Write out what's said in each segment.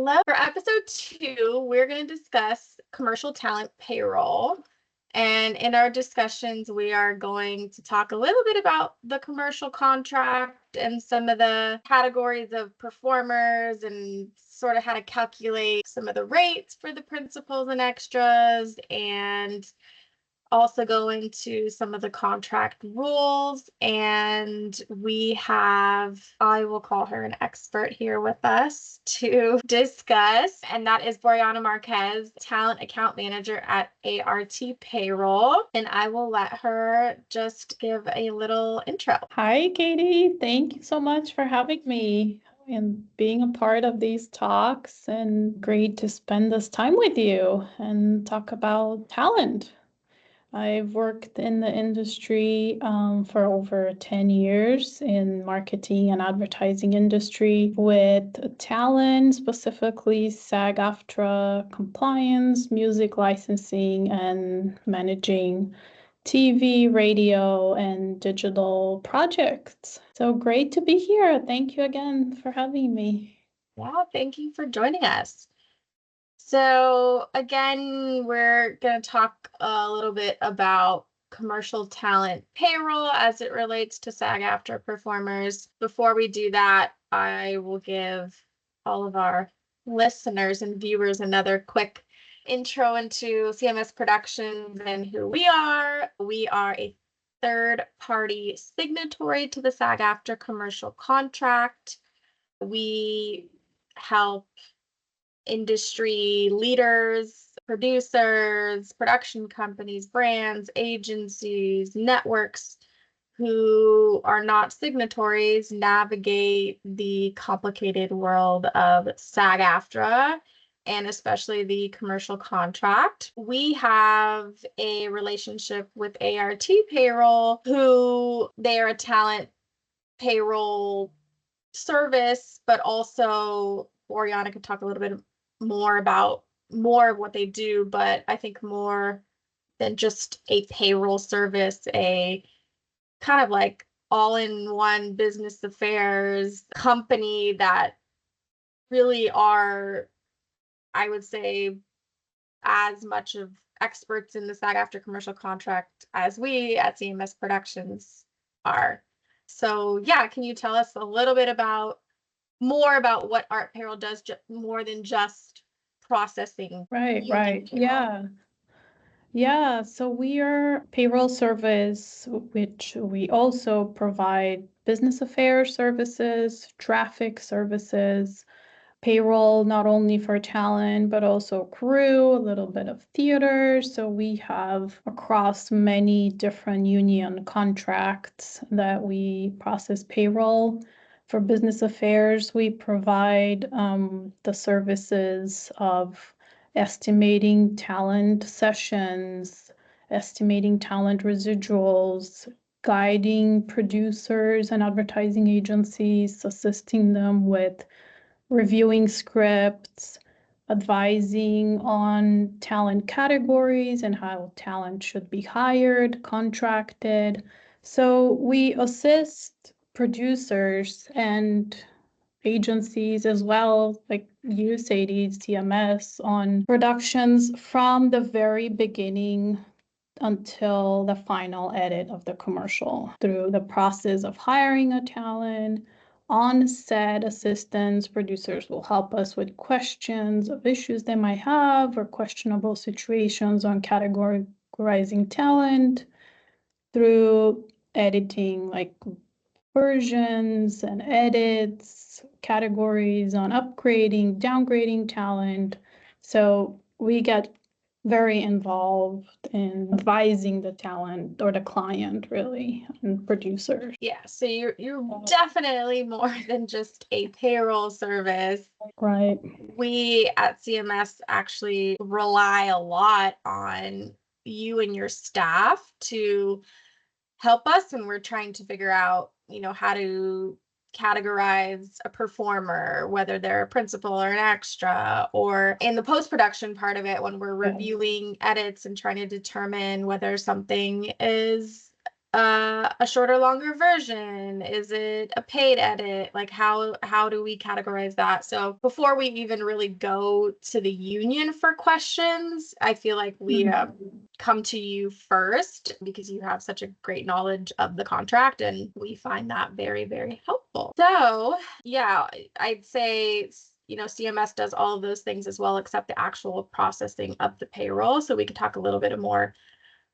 Hello. For episode 2, we're going to discuss commercial talent payroll. And in our discussions, we are going to talk a little bit about the commercial contract and some of the categories of performers and sort of how to calculate some of the rates for the principals and extras, and also go into some of the contract rules. And we have, I will call her an expert here with us to discuss, and that is Boryanna Marquez, Talent Account Manager at ART Payroll. And I will let her just give a little intro. Hi, Catie. Thank you so much for having me and being a part of these talks, and great to spend this time with you and talk about talent. I've worked in the industry for over 10 years in marketing and advertising industry with talent, specifically SAG-AFTRA compliance, music licensing, and managing TV, radio, and digital projects. So great to be here. Thank you again for having me. Yeah, thank you for joining us. So again, we're going to talk a little bit about commercial talent payroll as it relates to SAG-AFTRA performers. Before we do that, I will give all of our listeners and viewers another quick intro into CMS Productions and who we are. We are a third-party signatory to the SAG-AFTRA commercial contract. We help industry leaders, producers, production companies, brands, agencies, networks who are not signatories navigate the complicated world of SAG-AFTRA and especially the commercial contract. We have a relationship with ART Payroll, who they are a talent payroll service, but also Boryanna could talk a little bit more about more of what they do, but I think more than just a payroll service, a kind of like all-in-one business affairs company that really are, I would say, as much of experts in the SAG-AFTRA commercial contract as we at CMS Productions are. So yeah, can you tell us a little bit more about what ART Payroll does, more than just processing? Right. Payroll? Yeah. So we are a payroll service, which we also provide business affairs services, traffic services, payroll, not only for talent, but also crew, a little bit of theater. So we have across many different union contracts that we process payroll. For business affairs, we provide the services of estimating talent sessions, estimating talent residuals, guiding producers and advertising agencies, assisting them with reviewing scripts, advising on talent categories and how talent should be hired, contracted. So we assist producers and agencies as well, like USAID, TMS, on productions from the very beginning until the final edit of the commercial, through the process of hiring a talent. On-set assistants, producers will help us with questions of issues they might have or questionable situations on categorizing talent, through editing, like versions and edits, categories on upgrading, downgrading talent. So we get very involved in advising the talent or the client, really, and producers. Yeah, so you're definitely more than just a payroll service. Right. We at CMS actually rely a lot on you and your staff to help us, and we're trying to figure out, how to categorize a performer, whether they're a principal or an extra, or in the post-production part of it when we're reviewing edits and trying to determine whether something is a shorter, longer version? Is it a paid edit? Like how do we categorize that? So before we even really go to the union for questions, I feel like we come to you first because you have such a great knowledge of the contract, and we find that very, very helpful. So yeah, I'd say CMS does all of those things as well, except the actual processing of the payroll. So we can talk a little bit more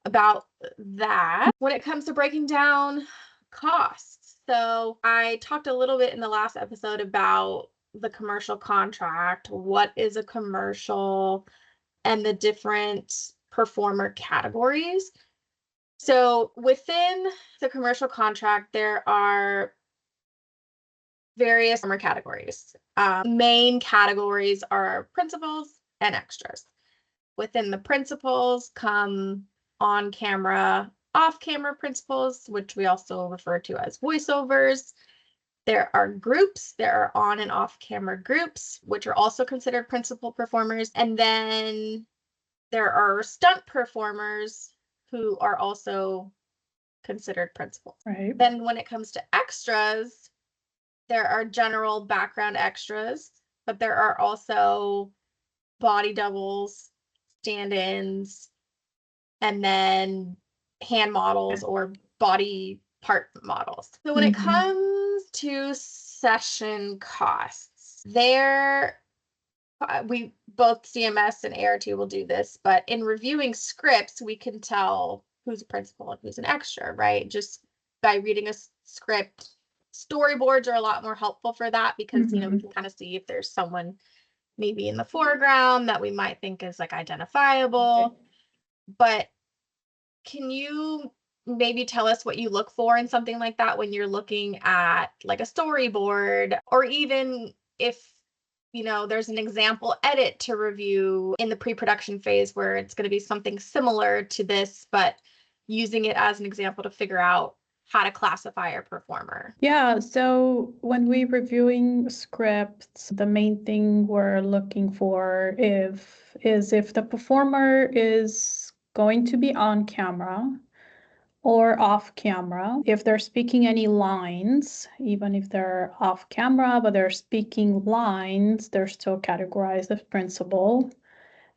about that. When it comes to breaking down costs, so I talked a little bit in the last episode about the commercial contract, what is a commercial, and the different performer categories. So within the commercial contract, there are various performer categories. Main categories are principals and extras. Within the principals come on-camera, off-camera principals, which we also refer to as voiceovers. There are groups. There are on and off-camera groups, which are also considered principal performers. And then there are stunt performers who are also considered principals. Right. Then when it comes to extras, there are general background extras, but there are also body doubles, stand-ins, and then hand models or body part models. So when it comes to session costs, we both CMS and ART will do this, but in reviewing scripts, we can tell who's a principal and who's an extra, right? Just by reading a script. Storyboards are a lot more helpful for that because we can kind of see if there's someone maybe in the foreground that we might think is like identifiable. But can you maybe tell us what you look for in something like that when you're looking at like a storyboard, or even if there's an example edit to review in the pre-production phase where it's going to be something similar to this, but using it as an example to figure out how to classify a performer? Yeah, so when we're reviewing scripts, the main thing we're looking for is if the performer is going to be on camera or off camera. If they're speaking any lines, even if they're off camera, but they're speaking lines, they're still categorized as principal.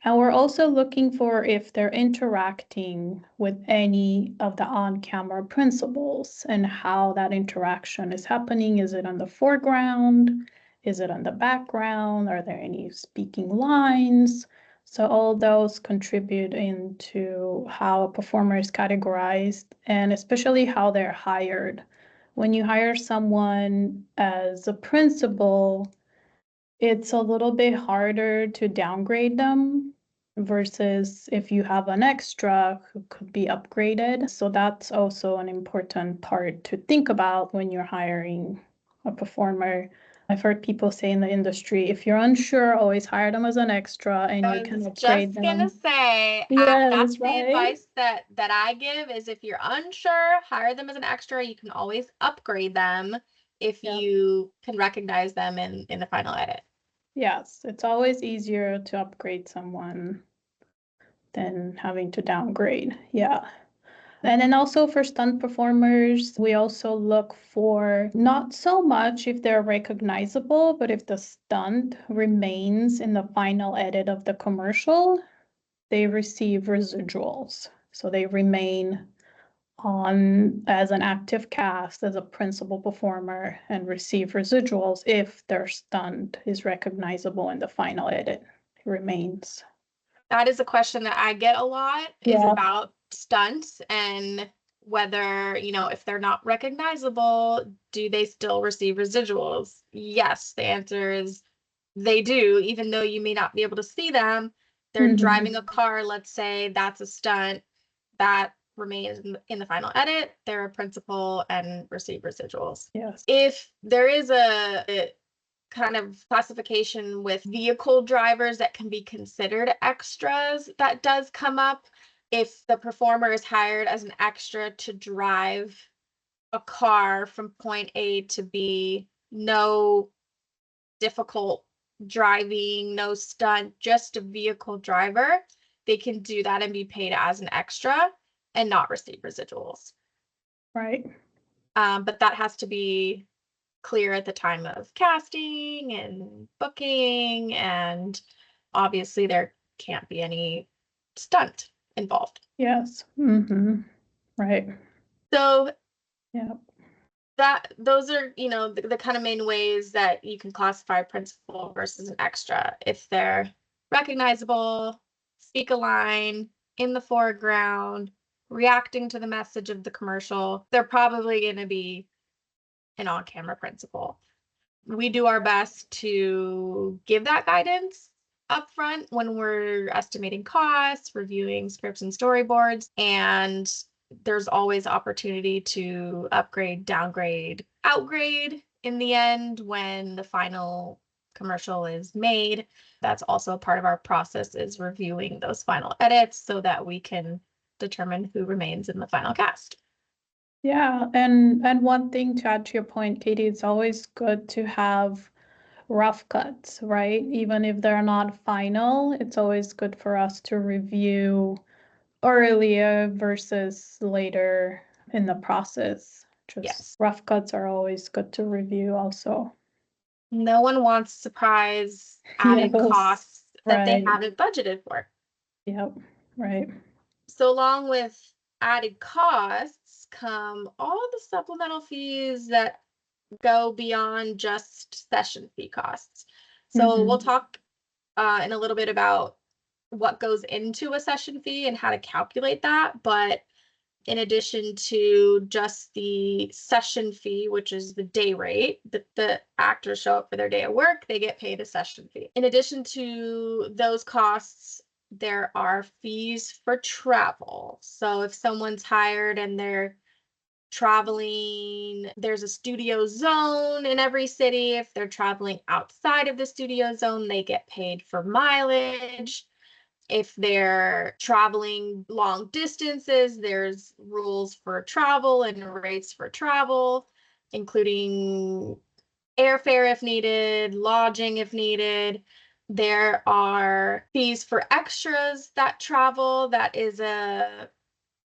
And we're also looking for if they're interacting with any of the on-camera principals and how that interaction is happening. Is it on the foreground? Is it on the background? Are there any speaking lines? So all those contribute into how a performer is categorized, and especially how they're hired. When you hire someone as a principal, it's a little bit harder to downgrade them versus if you have an extra who could be upgraded. So that's also an important part to think about when you're hiring a performer. I've heard people say in the industry, if you're unsure, always hire them as an extra and you can upgrade them. Just gonna say, that's the advice that I give is if you're unsure, hire them as an extra. You can always upgrade them if you can recognize them in the final edit. Yes, it's always easier to upgrade someone than having to downgrade. Yeah. And then also for stunt performers, we also look for not so much if they're recognizable, but if the stunt remains in the final edit of the commercial, they receive residuals. So they remain on as an active cast as a principal performer and receive residuals if their stunt is recognizable in the final edit. It remains. That is a question that I get a lot, is about stunts and whether, if they're not recognizable, do they still receive residuals? Yes, the answer is they do, even though you may not be able to see them. They're driving a car, let's say that's a stunt that remains in the final edit. They're a principal and receive residuals. Yes. If there is a kind of classification with vehicle drivers that can be considered extras, that does come up. If the performer is hired as an extra to drive a car from point A to B, no difficult driving, no stunt, just a vehicle driver, they can do that and be paid as an extra and not receive residuals. Right. But that has to be clear at the time of casting and booking, and obviously there can't be any stunt involved. Yes. Right. So Yeah. those are, the kind of main ways that you can classify a principal versus an extra. If they're recognizable, speak a line, in the foreground, reacting to the message of the commercial, they're probably going to be an on-camera principal. We do our best to give that guidance upfront when we're estimating costs, reviewing scripts and storyboards, and there's always opportunity to upgrade, downgrade, outgrade in the end when the final commercial is made. That's also a part of our process, is reviewing those final edits so that we can determine who remains in the final cast. Yeah, and one thing to add to your point, Catie, it's always good to have rough cuts, right? Even if they're not final, it's always good for us to review earlier versus later in the process. Just Yes. rough cuts are always good to review also. No one wants surprise added Yes, costs that they right. haven't budgeted for. Yep, right. So along with added costs come all the supplemental fees that go beyond just session fee costs. So we'll talk in a little bit about what goes into a session fee and how to calculate that. But in addition to just the session fee, which is the day rate that the actors show up for their day of work, they get paid a session fee. In addition to those costs, there are fees for travel. So if someone's hired and they're traveling, there's a studio zone in every city. If they're traveling outside of the studio zone, they get paid for mileage. If they're traveling long distances, there's rules for travel and rates for travel, including airfare if needed, lodging if needed. There are fees for extras that travel. That is a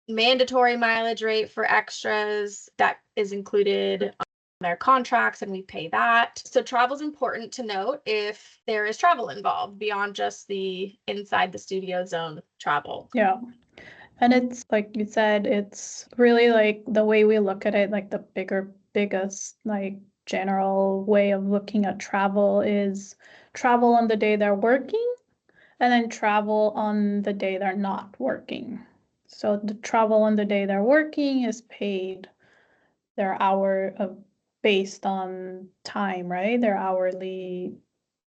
mandatory mileage rate for extras that is included on their contracts, and we pay that. So travel is important to note if there is travel involved beyond just the inside the studio zone travel. Yeah. And it's like you said, it's really like the way we look at it, like the biggest, like general way of looking at travel is travel on the day they're working and then travel on the day they're not working. So the travel on the day they're working is paid their hour of based on time, right? Their hourly,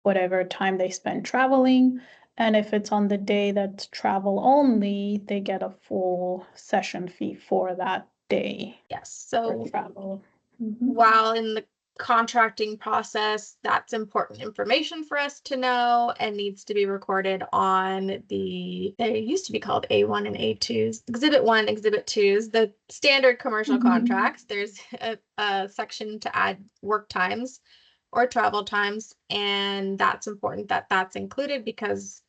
whatever time they spend traveling. And if it's on the day that's travel only, they get a full session fee for that day Yes. for So travel. while in the contracting process, that's important information for us to know and needs to be recorded on they used to be called A1 and A2s, Exhibit 1, Exhibit 2s, the standard commercial contracts. There's a section to add work times or travel times, and that's important that that's included because,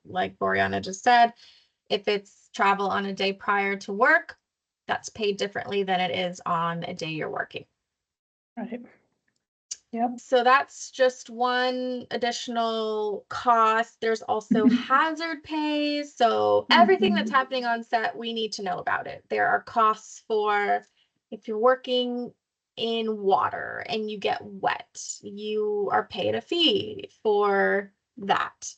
like Boryanna just said, if it's travel on a day prior to work, that's paid differently than it is on a day you're working. Right. Yep. So that's just one additional cost. There's also hazard pay. So everything that's happening on set, we need to know about it. There are costs for if you're working in water and you get wet, you are paid a fee for that.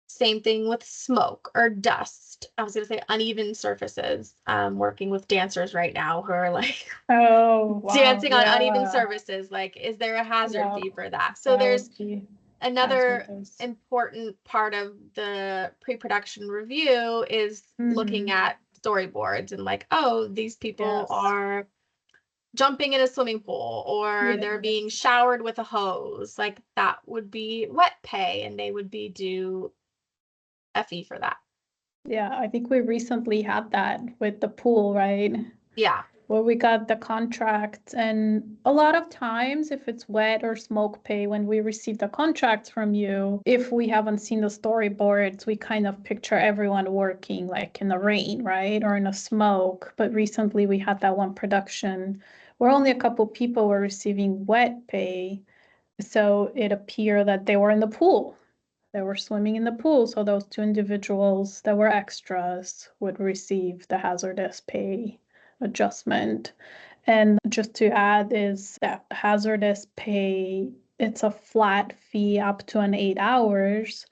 Same thing with smoke or dust. I was going to say uneven surfaces. Working with dancers right now who are like Oh, wow. dancing on uneven Yeah. surfaces. Like, is there a hazard Yeah. fee for that? So That there's would be another hazardous. important part of the pre-production review is looking at storyboards and like, oh, these people Yes. are jumping in a swimming pool or they're being showered with a hose. Like that would be wet pay and they would be due a fee for that. Yeah, I think we recently had that with the pool, right? Yeah. where we got the contracts. And a lot of times, if it's wet or smoke pay, when we receive the contracts from you, if we haven't seen the storyboards, we kind of picture everyone working like in the rain, right? Or in the smoke. But recently we had that one production where only a couple people were receiving wet pay. So it appeared that they were in the pool. They were swimming in the pool. So those two individuals that were extras would receive the hazardous pay adjustment. And just to add is that hazardous pay, it's a flat fee up to an 8 hours.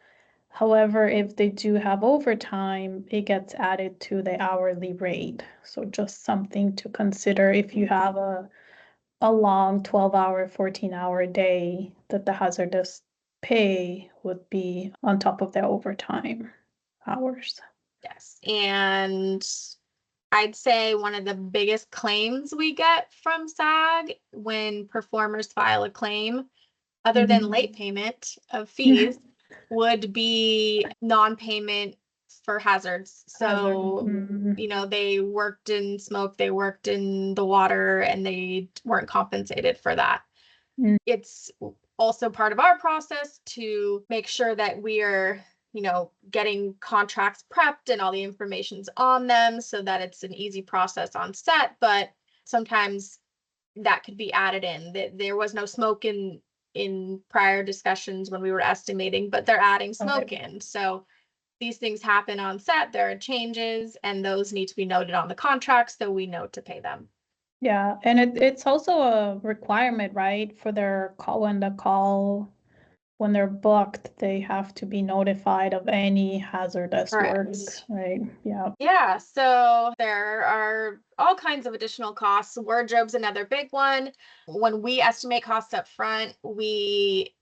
However, if they do have overtime, it gets added to the hourly rate. So just something to consider if you have a long 12-hour, 14-hour day, that the hazardous pay would be on top of their overtime hours. Yes. And I'd say one of the biggest claims we get from SAG when performers file a claim, other than late payment of fees, would be non-payment for hazards. So, they worked in smoke, they worked in the water, and they weren't compensated for that. It's also part of our process to make sure that we're getting contracts prepped and all the information's on them so that it's an easy process on set. But sometimes that could be added in. There was no smoke in prior discussions when we were estimating, but they're adding smoke in. So these things happen on set, there are changes, and those need to be noted on the contract so we know to pay them. Yeah, and it's also a requirement, right, for their call when they're booked, they have to be notified of any hazardous work, right? Yeah. Yeah, so there are all kinds of additional costs. Wardrobe's another big one. When we estimate costs up front, we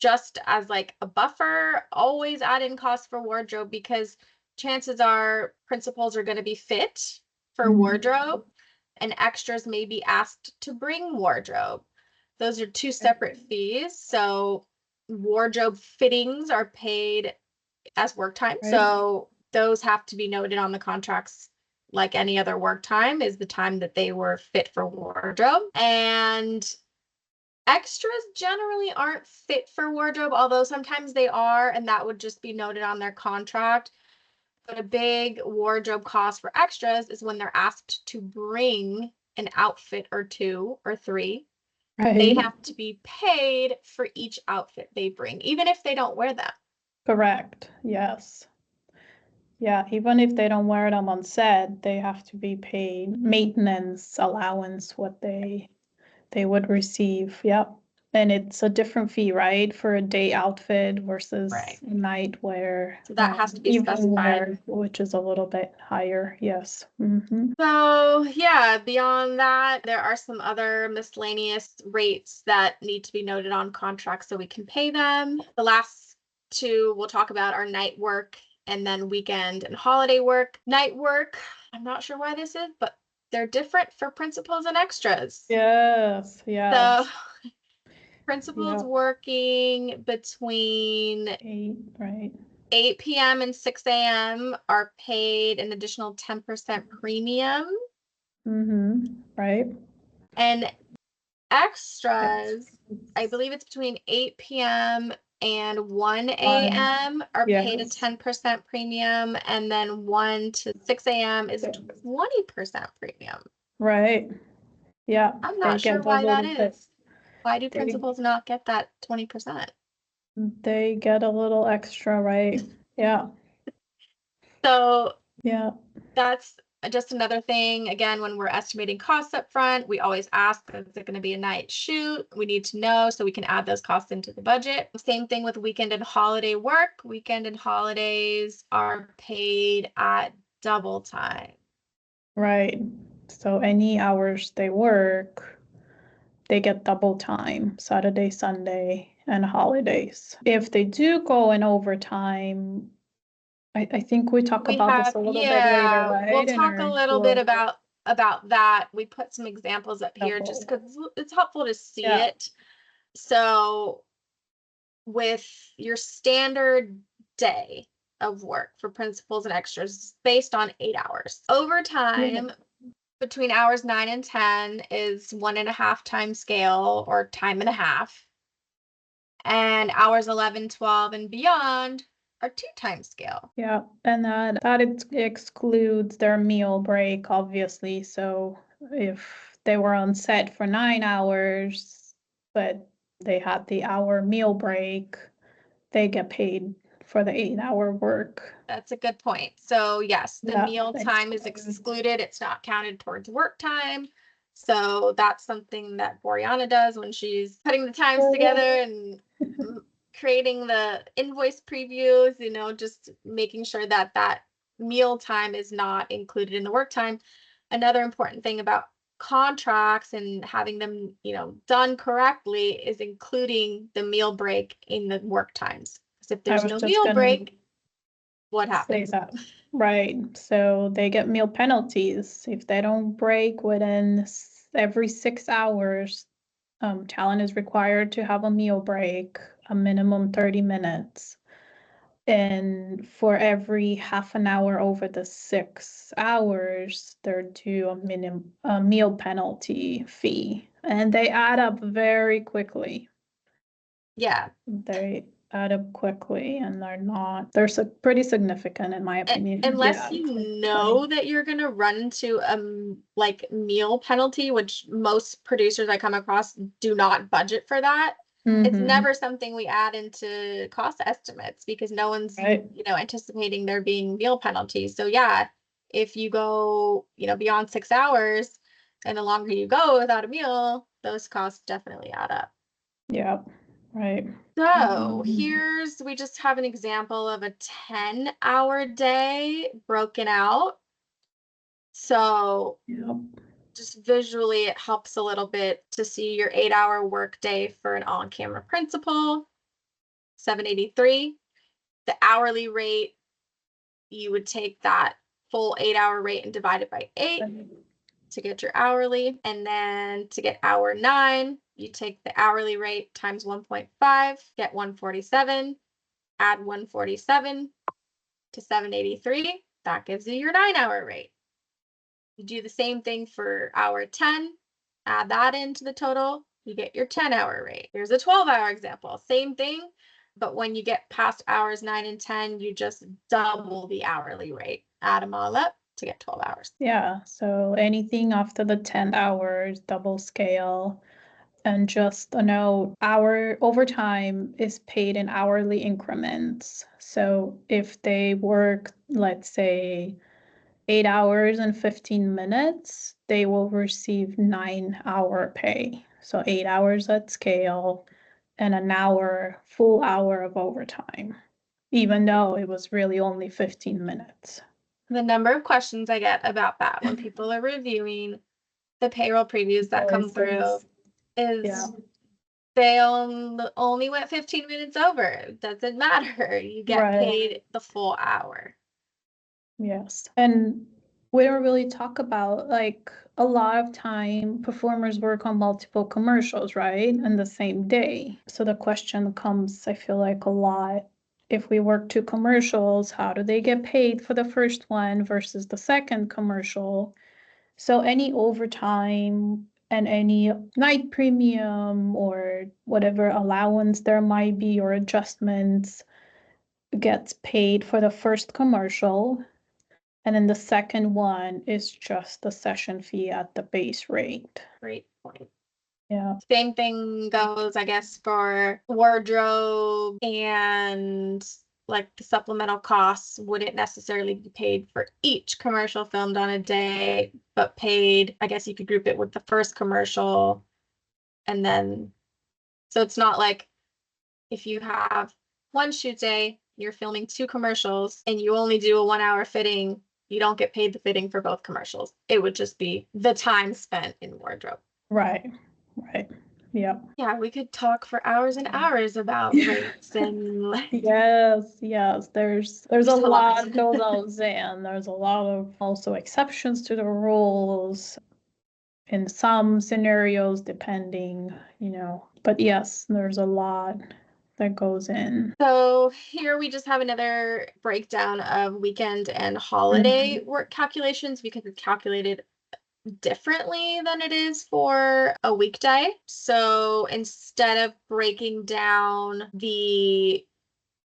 just as like a buffer, always add in costs for wardrobe because chances are principals are going to be fit for wardrobe and extras may be asked to bring wardrobe. Those are two separate fees. So wardrobe fittings are paid as work time. So those have to be noted on the contracts like any other work time is the time that they were fit for wardrobe. And extras generally aren't fit for wardrobe, although sometimes they are, and that would just be noted on their contract. But a big wardrobe cost for extras is when they're asked to bring an outfit or two or three. They have to be paid for each outfit they bring, even if they don't wear them. Correct. Yes. Yeah, even if they don't wear them on set, they have to be paid maintenance allowance, what they would receive. Yep. And it's a different fee, right? For a day outfit versus night wear. So that has to be specified. Which is a little bit higher. Yes. So yeah, beyond that, there are some other miscellaneous rates that need to be noted on contracts so we can pay them. The last two we'll talk about are night work and then weekend and holiday work. Night work, I'm not sure why this is, but they're different for principals and extras. Yes, yeah. So principals working between 8 p.m. and 6 a.m. are paid an additional 10% premium. Right. And extras, I believe it's between 8 p.m. and 1 a.m. are paid a 10% premium, and then 1 to 6 a.m. is 20% premium. Right. Yeah. I'm not sure why that is. Why do principals not get that 20%? They get a little extra, right? Yeah. So yeah, that's just another thing. Again, when we're estimating costs up front, we always ask, is it going to be a night shoot? We need to know so we can add those costs into the budget. Same thing with weekend and holiday work. Weekend and holidays are paid at double time. Right. So any hours they work, they get double time, Saturday, Sunday, and holidays. If they do go in overtime, I think we talk about this a little bit later, right? We'll talk a little bit about that. We put some examples up here just because it's helpful to see it. So with your standard day of work for principals and extras based on 8 hours. Overtime between hours 9 and 10 is 1.5 times scale or time and a half. And hours 11, 12, and beyond are 2 times scale. Yeah, and that excludes their meal break, obviously. So if they were on set for 9 hours, but they had the hour meal break, they get paid for the 8 hour work. That's a good point. So yes, the Yeah, meal time is excluded. It's not counted towards work time. So that's something that Boryanna does when she's putting the times together and creating the invoice previews, just making sure that that meal time is not included in the work time. Another important thing about contracts and having them, done correctly is including the meal break in the work times. Because if there's no meal break, what happens? That. Right. So they get meal penalties if they don't break within every 6 hours. Talent is required to have a meal break, a minimum 30 minutes. And for every half an hour over the 6 hours, they're due a meal penalty fee. And they add up very quickly. Yeah. They add up quickly and they're pretty significant in my opinion. Unless you know that you're going to run into like meal penalty, which most producers I come across do not budget for that. It's never something we add into cost estimates because no one's, anticipating there being meal penalties. So yeah, if you go, beyond 6 hours and the longer you go without a meal, those costs definitely add up. Yeah. Right. So we just have an example of a 10-hour day broken out. So just visually, it helps a little bit to see your 8-hour work day for an on-camera principal, $783. The hourly rate, you would take that full 8-hour rate and divide it by 8 to get your hourly. And then to get hour 9, you take the hourly rate times 1.5, get 147, add 147 to 783. That gives you your 9-hour rate. You do the same thing for hour 10, add that into the total, you get your 10-hour rate. Here's a 12-hour example. Same thing, but when you get past hours 9 and 10, you just double the hourly rate. Add them all up to get 12 hours. Yeah, so anything after the 10 hours, double scale. And just a note, our overtime is paid in hourly increments. So if they work, let's say, 8 hours and 15 minutes, they will receive 9-hour pay. So 8 hours at scale and an hour, full hour of overtime, even though it was really only 15 minutes. The number of questions I get about that when people are reviewing the payroll previews that come through is they only went 15 minutes over. It doesn't matter. You get paid the full hour. Yes. And we don't really talk about, like, a lot of time performers work on multiple commercials, right? In the same day. So the question comes, I feel like, a lot. If we work 2 commercials, how do they get paid for the first one versus the second commercial? So any overtime and any night premium or whatever allowance there might be or adjustments gets paid for the first commercial. And then the second one is just the session fee at the base rate. Great point. Yeah. Same thing goes, I guess, for wardrobe and like the supplemental costs wouldn't necessarily be paid for each commercial filmed on a day, but paid, I guess you could group it with the first commercial. And then, so it's not like if you have one shoot day, you're filming 2 commercials and you only do a 1-hour fitting, you don't get paid the fitting for both commercials. It would just be the time spent in wardrobe. Right. Yeah. Yeah, we could talk for hours and hours about rates and yes. There's a lot that goes in. There's a lot of also exceptions to the rules in some scenarios, depending, But yes, there's a lot that goes in. So here we just have another breakdown of weekend and holiday work calculations because it's calculated differently than it is for a weekday. So instead of breaking down the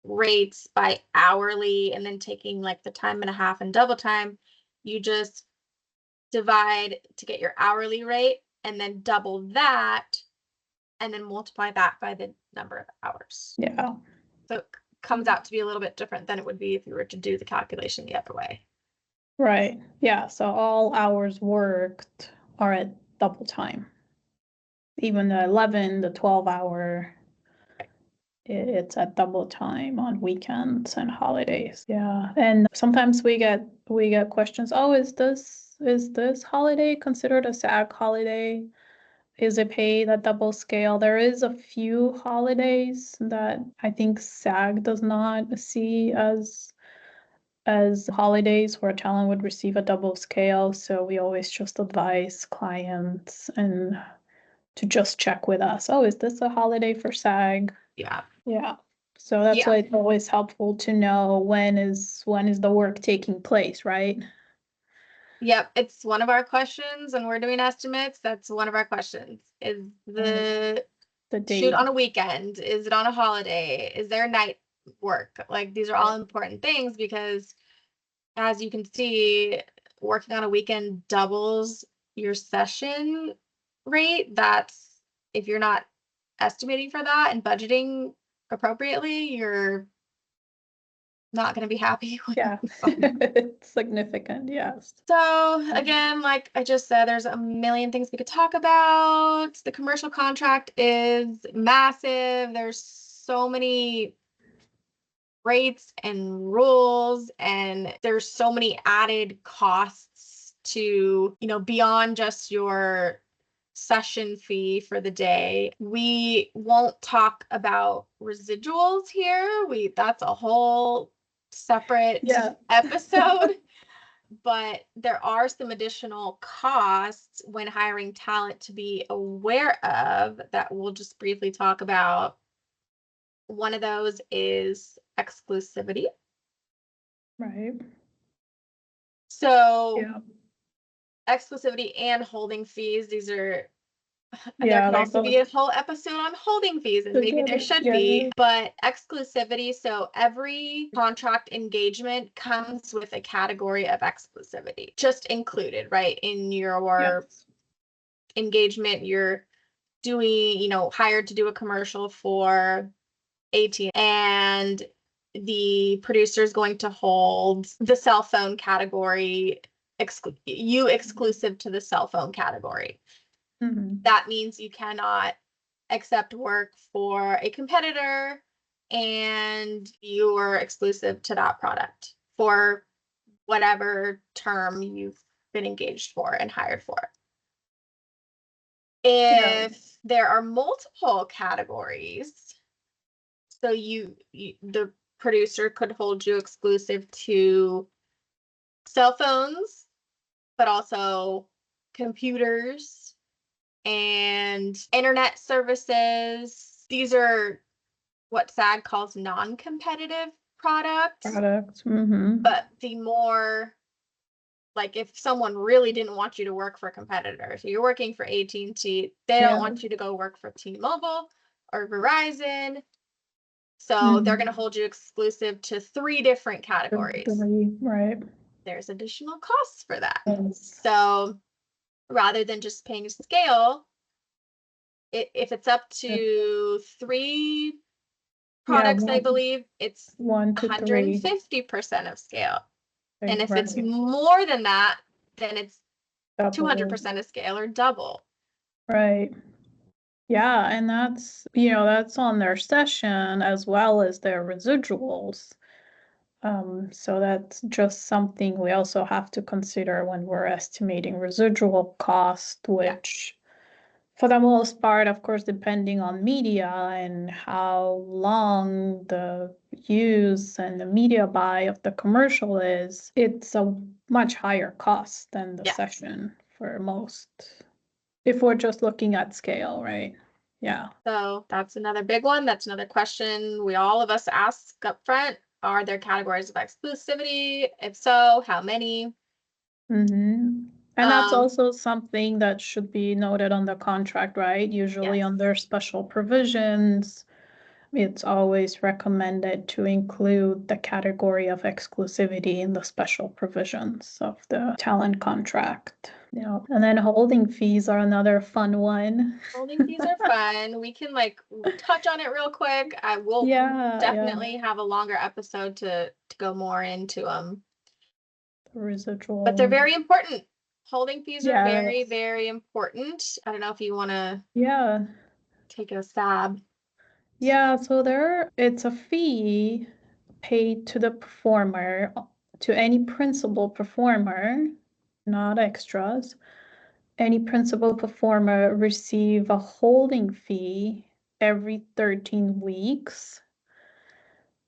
rates by hourly and then taking like the time and a half and double time, you just divide to get your hourly rate and then double that and then multiply that by the number of hours. Yeah. So it comes out to be a little bit different than it would be if you were to do the calculation the other way. Right. Yeah. So all hours worked are at double time. Even the 11, the 12-hour, it's at double time on weekends and holidays. Yeah. And sometimes we get questions, oh, is this holiday considered a SAG holiday? Is it paid at double scale? There is a few holidays that I think SAG does not see as holidays where talent would receive a double scale. So we always just advise clients and to just check with us. Oh, is this a holiday for SAG? Yeah. Yeah. So that's why it's always helpful to know when is the work taking place, right? Yep, it's one of our questions when we're doing estimates. That's one of our questions. Is the shoot date on a weekend? Is it on a holiday? Is there night work? Like these are all important things because as you can see, working on a weekend doubles your session rate. That's if you're not estimating for that and budgeting appropriately, you're not going to be happy with Yeah, it's significant, yes. So again, like I just said, there's a million things we could talk about. The commercial contract is massive. There's so many rates and rules, and there's so many added costs to, beyond just your session fee for the day. We won't talk about residuals here. That's a whole separate episode. But there are some additional costs when hiring talent to be aware of that we'll just briefly talk about. One of those is exclusivity. Right. So exclusivity and holding fees, there could also be a whole episode on holding fees, and maybe there should be, but exclusivity. So every contract engagement comes with a category of exclusivity, just included, right? In your engagement, you're doing, hired to do a commercial for AT, and the producer is going to hold the cell phone category, exclusive to the cell phone category. That means you cannot accept work for a competitor and you are exclusive to that product for whatever term you've been engaged for and hired for. If there are multiple categories, so the producer could hold you exclusive to cell phones, but also computers and internet services. These are what SAG calls non-competitive products. But the more, like if someone really didn't want you to work for a competitor, so you're working for AT&T, they don't want you to go work for T-Mobile or Verizon. So they're going to hold you exclusive to 3 different categories. Right. There's additional costs for that. So rather than just paying a scale, if it's up to 3 products, I believe it's 150% of scale. And if it's more than that, then it's 200% of scale or double. Right. Yeah, and that's on their session as well as their residuals. So that's just something we also have to consider when we're estimating residual cost, which for the most part, of course, depending on media and how long the use and the media buy of the commercial is, it's a much higher cost than the session for most, if we're just looking at scale, right? Yeah. So that's another big one. That's another question all of us ask up front. Are there categories of exclusivity? If so, how many? And that's also something that should be noted on the contract, right? Usually Yes. under special provisions, it's always recommended to include the category of exclusivity in the special provisions of the talent contract. Yeah. And then holding fees are another fun one. Holding fees are fun. We can like touch on it real quick. I will Yeah, definitely have a longer episode to go more into them. the But they're residual. very important. Holding fees are very, Yes. very important. I don't know if you want to Yeah. take a stab. Yeah, so it's a fee paid to the performer, to any principal performer, not extras. Any principal performer receive a holding fee every 13 weeks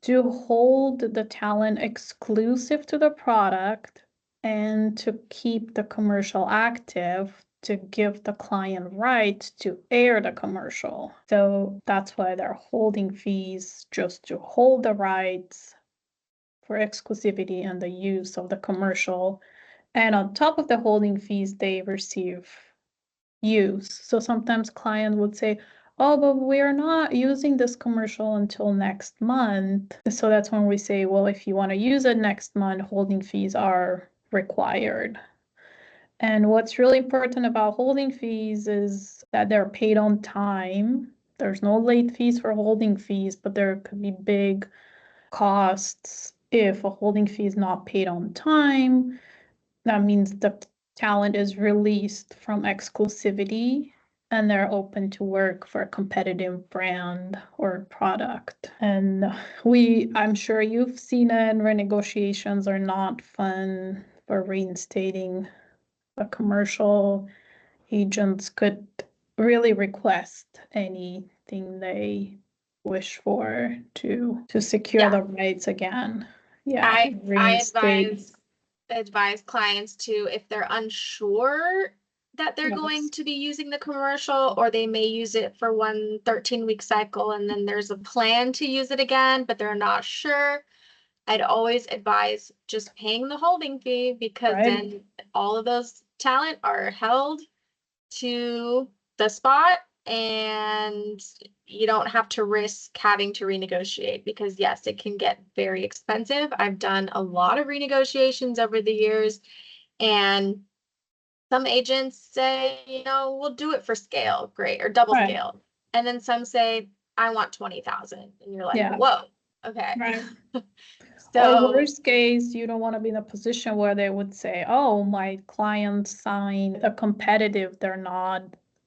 to hold the talent exclusive to the product and to keep the commercial active to give the client rights to air the commercial. So that's why they're holding fees, just to hold the rights for exclusivity and the use of the commercial. And on top of the holding fees, they receive use. So sometimes client would say, oh, but we're not using this commercial until next month. So that's when we say, well, if you want to use it next month, holding fees are required. And what's really important about holding fees is that they're paid on time. There's no late fees for holding fees, but there could be big costs if a holding fee is not paid on time. That means the talent is released from exclusivity and they're open to work for a competitive brand or product. And I'm sure you've seen it, renegotiations are not fun for reinstating a commercial. Agents could really request anything they wish for to secure Yeah. the rights again. Yeah, I reinstate. advise clients to, if they're unsure that they're going Yes. to be using the commercial, or they may use it for one 13-week cycle and then there's a plan to use it again, but they're not sure. I'd always advise just paying the holding fee, because Right. then all of those talent are held to the spot, and you don't have to risk having to renegotiate, because yes, it can get very expensive. I've done a lot of renegotiations over the years, and some agents say, we'll do it for scale, great, or double Right. scale. And then some say, I want 20,000. And you're like, Yeah. whoa, okay. Right. Or So, worst case, you don't want to be in a position where they would say, oh, my client signed a competitive, they're not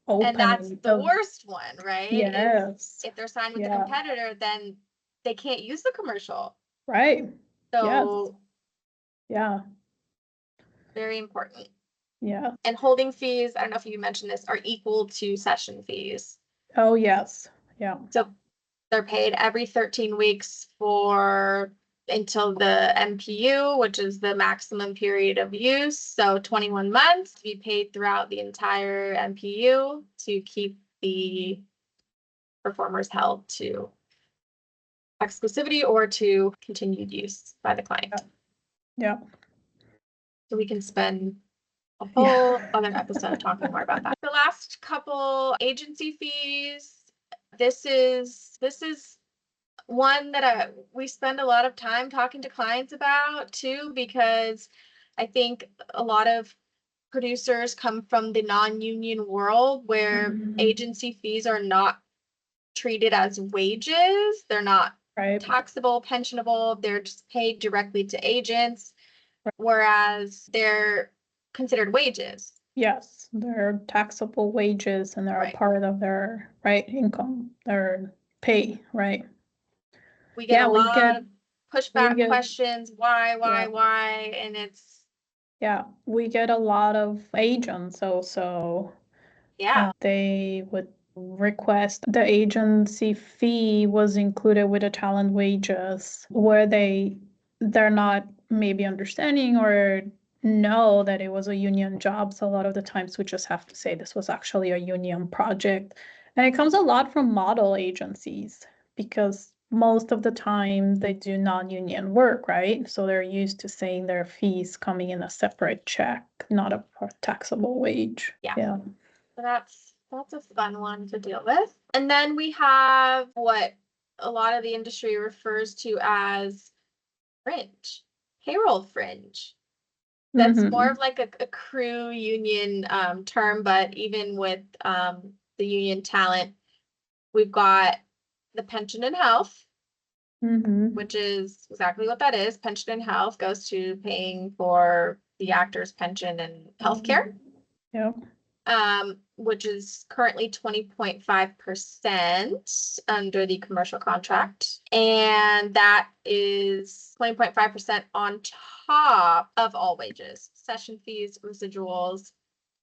and that's opening the the, worst one, right? Is yes. if they're signed with a Yeah. competitor, then they can't use the commercial. Right. Yes. So Yeah. very important. Yeah. And holding fees, I don't know if you mentioned this, are equal to session fees. Oh, yes. Yeah. So they're paid every 13 weeks for until the MPU, which is the maximum period of use. So 21 months to be paid throughout the entire MPU to keep the performers held to exclusivity or to continued use by the client. Yeah. So we can spend a Yeah. whole other episode talking more about that. The last couple, agency fees. This is one that we spend a lot of time talking to clients about too, because I think a lot of producers come from the non-union world where Mhm. agency fees are not treated as wages. They're not Right. taxable, pensionable. They're just paid directly to agents, whereas they're considered wages. Yes, they're taxable wages and they're a Right. part of their right income, their pay, right? We get a Yeah, lot of we pushback get questions, why, yeah, why, and it's, yeah, we get a lot of agents also. yeah. They would request the agency fee was included with the talent wages, where they're not maybe understanding or know that it was a union job. So a lot of the times we just have to say this was actually a union project. And it comes a lot from model agencies because most of the time they do non-union work, right? So they're used to seeing their fees coming in a separate check, not a taxable wage. Yeah. Yeah. So that's a fun one to deal with. And then we have what a lot of the industry refers to as fringe, payroll fringe. That's more of like a crew union term, but even with the union talent, we've got the pension and health, which is exactly what that is. Pension and health goes to paying for the actor's pension and healthcare. Yeah. Which is currently 20.5% under the commercial contract. And that is 20.5% on top of all wages, session fees, residuals,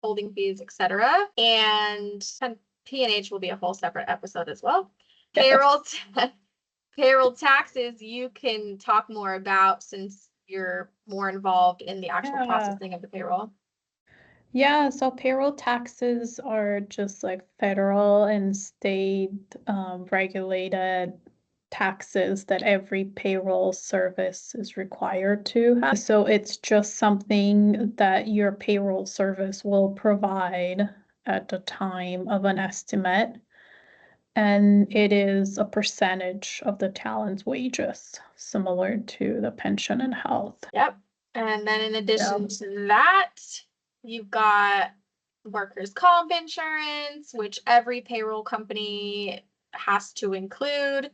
holding fees, etc. And P&H will be a whole separate episode as well. Yes. Payroll taxes, you can talk more about since you're more involved in the actual processing of the payroll. Yeah, so payroll taxes are just like federal and state regulated taxes that every payroll service is required to have. So it's just something that your payroll service will provide at the time of an estimate. And it is a percentage of the talent's wages, similar to the pension and health. Yep. And then in addition to that, you've got workers' comp insurance, which every payroll company has to include.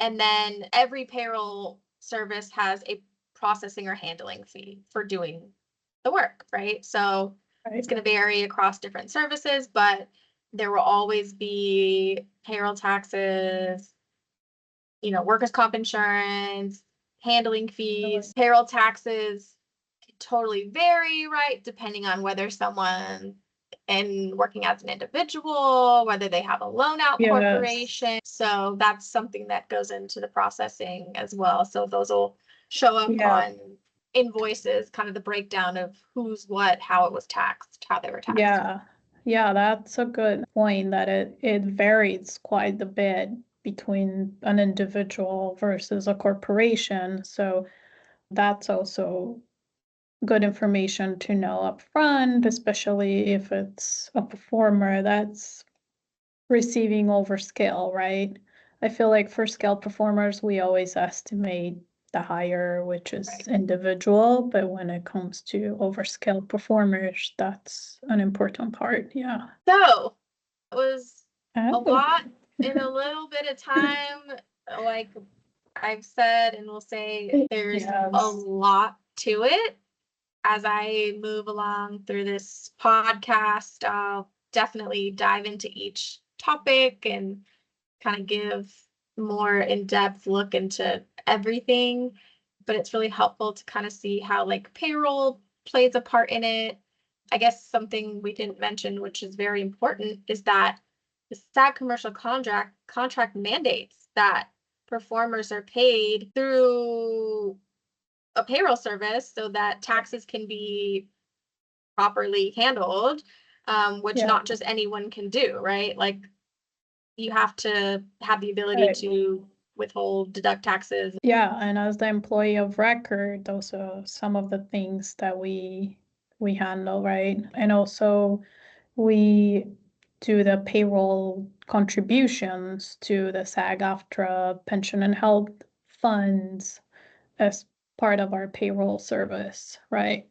And then every payroll service has a processing or handling fee for doing the work, right? So it's going to vary across different services, but there will always be payroll taxes, workers' comp insurance, handling fees, payroll taxes totally vary, right? Depending on whether someone and working as an individual, whether they have a loan out corporation. So that's something that goes into the processing as well. So those will show up on invoices, kind of the breakdown of who's what, how it was taxed, how they were taxed. Yeah, that's a good point that it varies quite a bit between an individual versus a corporation. So that's also good information to know up front, especially if it's a performer that's receiving over scale, right? I feel like for scale performers, we always estimate the higher, which is individual, but when it comes to overscale performers, that's an important part. Yeah. So it was a lot in a little bit of time. Like I've said, and we'll say there's a lot to it. As I move along through this podcast, I'll definitely dive into each topic and kind of give more in-depth look into everything. But it's really helpful to kind of see how like payroll plays a part in it. I guess something we didn't mention, which is very important, is that the SAG commercial contract mandates that performers are paid through a payroll service so that taxes can be properly handled, which not just anyone can do, right? Like you have to have the ability to withhold, deduct taxes. Yeah, and as the employee of record, those are some of the things that we handle, right? And also we do the payroll contributions to the SAG-AFTRA pension and health funds as part of our payroll service, right?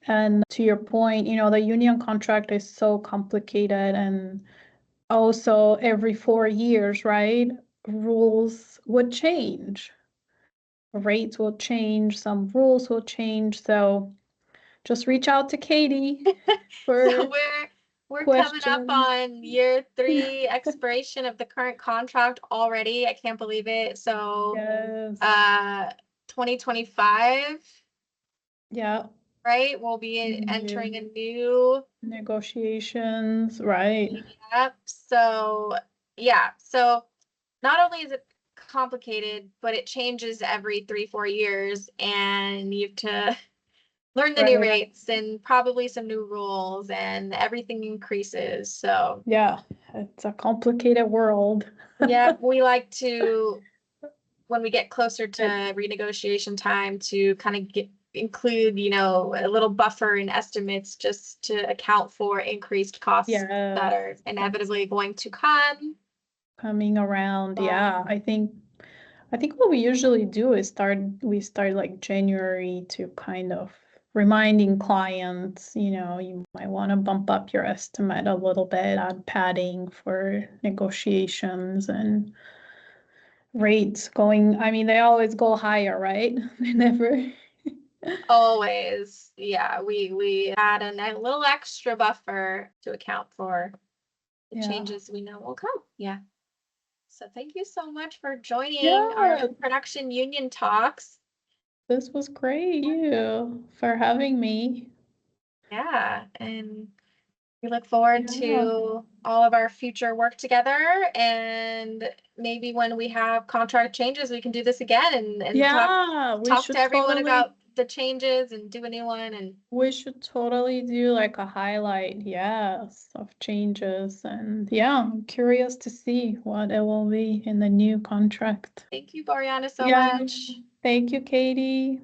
And to your point, the union contract is so complicated, and also every 4 years, right? Rules would change, rates will change, some rules will change. So just reach out to Catie for So we're coming up on year 3 expiration of the current contract already. I can't believe it. So 2025. Yeah. Right? We'll be entering a new negotiations, right? Yep. So yeah. So not only is it complicated, but it changes every 3-4 years, and you have to learn the new rates and probably some new rules, and everything increases. So yeah, it's a complicated world. yeah, we like to when we get closer to renegotiation time to kind of include, a little buffer in estimates just to account for increased costs that are Yes, inevitably going to come. coming around. Yeah, I think what we usually do is we start like January to kind of reminding clients, you might want to bump up your estimate a little bit, add padding for negotiations and rates going. I mean, they always go higher, right? They never. Always, yeah, we add a little extra buffer to account for the Yeah. changes we know will come. Yeah. So thank you so much for joining our Yeah, production union talks. this was great. You for having me. Yeah, and we look forward Yeah. to all of our future work together. And maybe when we have contract changes, we can do this again and Yeah, talk to everyone about the changes and do a new one. And we should totally do like a highlight, yes, of changes. And yeah, I'm curious to see what it will be in the new contract. thank you, Boryanna, so Yeah, much. thank you, Catie.